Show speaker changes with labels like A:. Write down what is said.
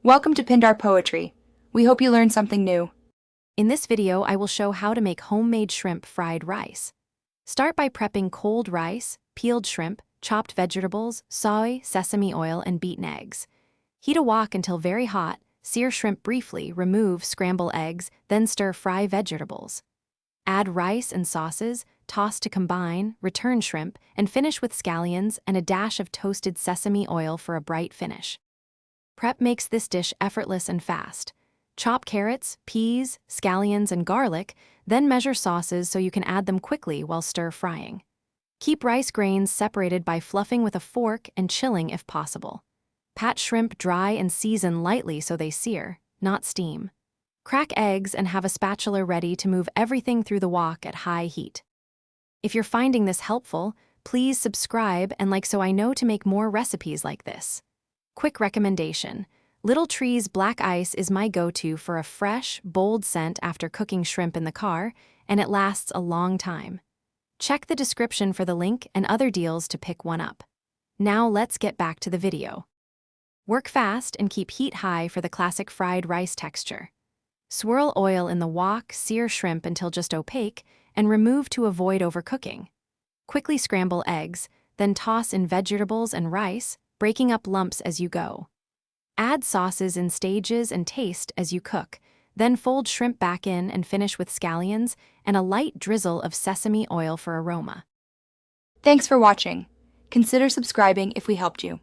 A: Welcome to Pindar Poetry. We hope you learned something new.
B: In this video, I will show how to make homemade shrimp fried rice. Start by prepping cold rice, peeled shrimp, chopped vegetables, soy, sesame oil, and beaten eggs. Heat a wok until very hot, sear shrimp briefly, remove, scramble eggs, then stir-fry vegetables. Add rice and sauces, toss to combine, return shrimp, and finish with scallions and a dash of toasted sesame oil for a bright finish. Prep makes this dish effortless and fast. Chop carrots, peas, scallions, and garlic, then measure sauces so you can add them quickly while stir-frying. Keep rice grains separated by fluffing with a fork and chilling if possible. Pat shrimp dry and season lightly so they sear, not steam. Crack eggs and have a spatula ready to move everything through the wok at high heat. If you're finding this helpful, please subscribe and like so I know to make more recipes like this. Quick recommendation: Little Tree's Black Ice is my go-to for a fresh, bold scent after cooking shrimp in the car, and it lasts a long time. Check the description for the link and other deals to pick one up. Now let's get back to the video. Work fast and keep heat high for the classic fried rice texture. Swirl oil in the wok, sear shrimp until just opaque, and remove to avoid overcooking. Quickly scramble eggs, then toss in vegetables and rice, breaking up lumps as you go. Add sauces in stages and taste as you cook, then fold shrimp back in and finish with scallions and a light drizzle of sesame oil for aroma.
A: Thanks for watching. Consider subscribing if we helped you.